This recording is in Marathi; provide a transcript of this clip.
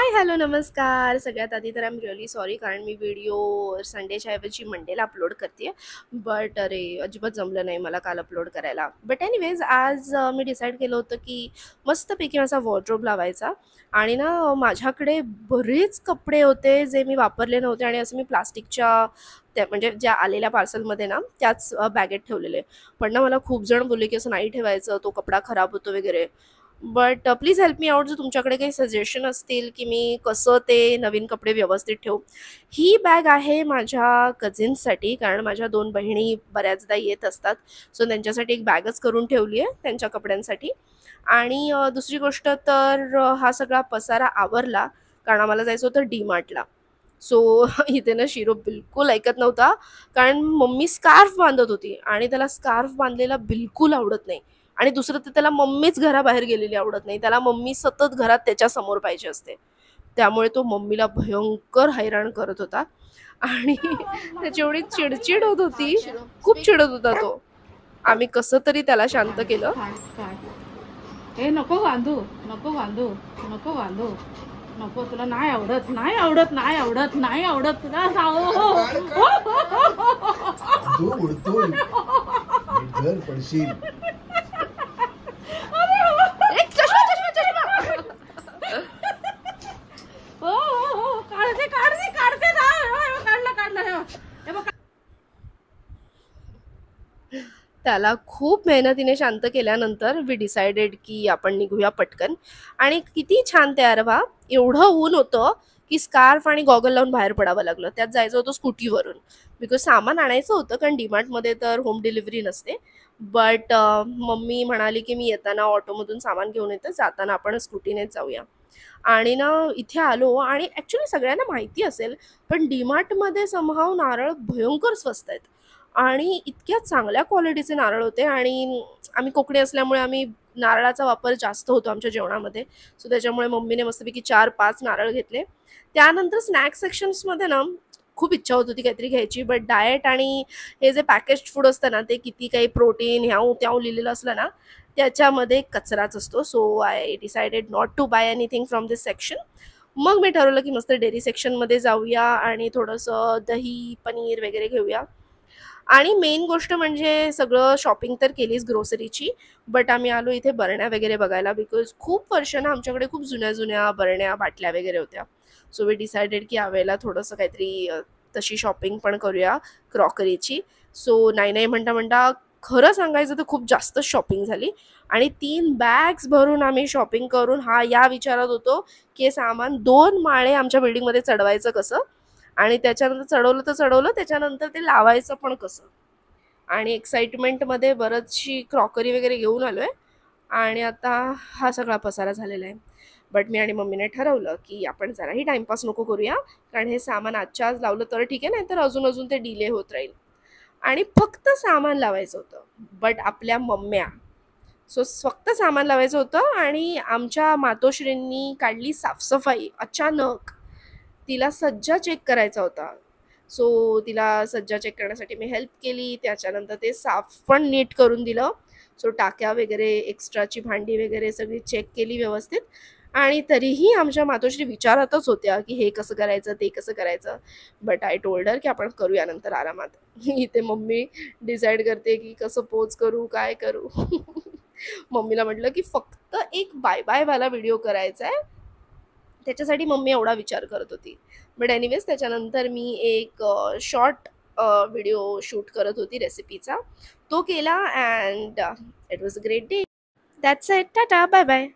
हाय, हॅलो, नमस्कार. सगळ्यात आधी तर आय एम रिअली सॉरी कारण मी व्हिडिओ संडेच्या ऐवजी मंडेला अपलोड करते बट अरे अजिबात जमलं नाही मला काल अपलोड करायला. बट एनिवेज आज मी डिसाईड केलं होतं की मस्तपैकी माझा वॉर्डरोब लावायचा आणि ना माझ्याकडे बरेच कपडे होते जे मी वापरले नव्हते आणि असं मी प्लास्टिकच्या त्या म्हणजे ज्या आलेल्या पार्सलमध्ये ना त्याच बॅगेत ठेवलेले. पण ना मला खूप जण बोलले की असं नाही ठेवायचं, तो कपडा खराब होतो वगैरे. But please help me out जर तुमच्याकडे काही सजेशन असतील की मी कसं ते नवीन कपडे व्यवस्थित ठेवू. ही बॅग आहे माझ्या कझिन्ससाठी कारण माझ्या 2 बहिणी बऱ्याचदा येत असतात. सो त्यांच्यासाठी एक बॅगच करून ठेवली आहे त्यांच्या कपड्यांसाठी. आणि दुसरी गोष्ट तर हा सगळा पसारा आवरला कारण आम्हाला जायचं होतं डी-मार्टला. सो इथे ना शिरो बिलकुल ऐकत नव्हता कारण मम्मी स्कार्फ बांधत होती आणि त्याला स्कार्फ बांधलेला बिलकुल आवडत नाही. आणि दुसरं तर त्याला मम्मीच घराबाहेर गेलेली आवडत नाही. त्याला मम्मी सतत घरात त्याच्यासमोर पाहिजे असते. त्यामुळे तो मम्मीला भयंकर हैराण करत होता आणि त्याची एवढी चिडचिड होत होती, खूप चिडत होता तो. आम्ही कसं तरी त्याला शांत काढ केलं. काढ काढ. हे नको बांधू, नको बांधू, नको बांधू, नको. तुला नाही आवडत, नाही आवडत, नाही आवडत, नाही आवडत तुला. तू उडतोय धर पडशील. ए, चष्मा, चष्मा, चष्मा. हो हो हो, काढते काढते काढते ना. काढलं काढलं. हे बघ. त्याला खूप मेहनतीने शांत केल्यानंतर वी डिसाइडेड की आपण निघूया पटकन. आणि किती छान तयार व्हा. एवढं ऊन होतं की स्कार्फ आणि गॉगल लावून बाहेर पडावं लागलं. त्यात जायचं होतं स्कूटीवरून बिकॉज सामान आणायचं होतं कारण डीमार्टमध्ये तर होम डिलिव्हरी नसते. बट मम्मी म्हणाली की मी येताना ऑटोमधून सामान घेऊन येते, जाताना आपण स्कूटीनेच जाऊया. आणि ना इथे आलो आणि ॲक्च्युली सगळ्यांना माहिती असेल पण डीमार्टमध्ये समहाव नारळ भयंकर स्वस्त आहेत आणि इतक्या चांगल्या क्वालिटीचे नारळ होते. आणि आम्ही कोकणी असल्यामुळे आम्ही नारळाचा वापर जास्त होतो आमच्या जेवणामध्ये. सो त्याच्यामुळे मम्मीने मस्तपैकी 4-5 नारळ घेतले. त्यानंतर स्नॅक्स सेक्शन्समध्ये ना खूप इच्छा होत होती काहीतरी घ्यायची बट डाएट आणि हे जे पॅकेज्ड फूड असतं ना ते किती काही प्रोटीन ह्याव त्याव लिहिलेलं असलं ना त्याच्यामध्ये कचराच असतो. So I decided not to buy anything from this section. मग मी ठरवलं की मस्त डेअरी सेक्शनमध्ये जाऊया आणि थोडंसं दही पनीर वगैरे घेऊया. आणि मेन गोष्ट म्हणजे सगळं शॉपिंग तर केलीच ग्रोसरीची. बट आम्ही आलो इथे बरण्या वगैरे बघायला बिकॉज खूप वर्ष ना आमच्याकडे खूप जुन्या जुन्या बरण्या बाटल्या वगैरे होत्या. सो वी डिसाइडेड की यावेळेला थोडंसं काहीतरी तशी शॉपिंग पण करूया क्रॉकरीची. सो नाही नाही म्हणता म्हणता खरं सांगायचं तर खूप जास्त शॉपिंग झाली. आणि 3 बॅग्स भरून आम्ही शॉपिंग करून हा या विचारात होतो की हे सामान 2 माळे आमच्या बिल्डिंगमध्ये चढवायचं कसं आणि त्याच्यानंतर चढवलं तर चढवलं त्याच्यानंतर ते लावायचं पण कसं. आणि एक्साइटमेंटमध्ये बरचशी क्रॉकरी वगैरे घेऊन आलो आहे आणि आता हा सगळा पसारा झालेला आहे. बट मी आणि मम्मीने ठरवलं की आपण जराही टाईमपास नको करूया कारण हे सामान आजच्या आज लावलं तर ठीक आहे, नाही तर अजून अजून ते डिले होत राहील. आणि फक्त सामान लावायचं होतं बट आपल्या मम्म्या. सो फक्त सामान लावायचं होतं आणि आमच्या मातोश्रींनी काढली साफसफाई अचानक. तिला सज्जा चेक करायचा होता. सो तिला सज्जा चेक करण्यासाठी मी हेल्प केली. त्याच्यानंतर ते साफ पण नीट करून दिलं. सो टाक्या वगैरे एक्स्ट्राची भांडी वगैरे सगळी चेक केली व्यवस्थित. आणि तरीही आमच्या मातोश्री विचारतच होत्या की हे कसं करायचं ते कसं करायचं. बट आय टोल्ड हर की आपण करूया नंतर आरामात. इथे मम्मी डिसाईड करते की कसं पोज करू काय करू. मम्मीला म्हटलं की फक्त एक बाय बाय वाला व्हिडिओ करायचा आहे त्याच्यासाठी मम्मी एवढा विचार करत होती. बट एनिवेज त्याच्यानंतर मी एक शॉर्ट व्हिडिओ शूट करत होती रेसिपीचा. तो केला and it was a great day. That's it. Tata bye bye.